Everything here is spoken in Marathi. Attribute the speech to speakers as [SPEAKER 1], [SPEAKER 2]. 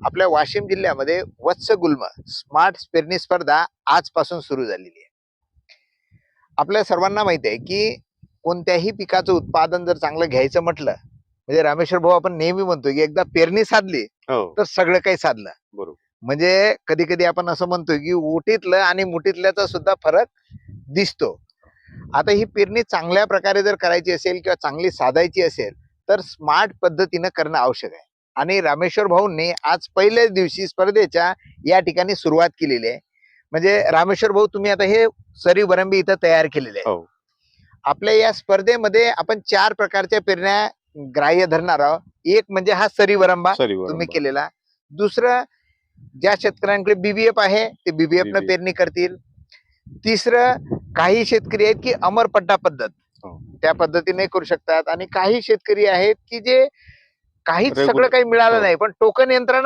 [SPEAKER 1] आपल्या वाशिम जिल्ह्यामध्ये वत्सगुल्म स्मार्ट पेरणी स्पर्धा आजपासून सुरू झालेली आहे. आपल्या सर्वांना माहिती आहे की कोणत्याही पिकाचं उत्पादन जर चांगलं घ्यायचं म्हटलं म्हणजे रामेश्वर भाऊ आपण नेहमी म्हणतो की एकदा पेरणी साधली तर सगळं काही साधलं.
[SPEAKER 2] बरोबर.
[SPEAKER 1] म्हणजे कधी कधी आपण असं म्हणतो की ओटीतलं आणि मुठीतल्याचा सुद्धा फरक दिसतो. आता ही पेरणी चांगल्या प्रकारे जर करायची असेल किंवा चांगली साधायची असेल तर स्मार्ट पद्धतीनं करणं आवश्यक आहे. आणि रामेश्वर भाऊंनी आज पहिल्याच दिवशी स्पर्धेच्या या ठिकाणी सुरुवात केलेली आहे. म्हणजे रामेश्वर भाऊ तुम्ही आता हे सरी वरंबी इथं तयार केलेले आहे. आपल्या या स्पर्धेमध्ये आपण 4 प्रकारच्या पेरण्या ग्राह्य धरणार आहोत. एक म्हणजे हा सरी वरंबा तुम्ही केलेला. दुसरं ज्या शेतकऱ्यांकडे बीबीएफ आहे ते बीबीएफ न पेरणी करतील. तिसरं काही शेतकरी आहेत की अमरपट्टा पद्धत त्या पद्धतीने करू शकतात. आणि काही शेतकरी आहेत की जे काहीच सगळं काही मिळालं नाही पण टोकन यंत्रणा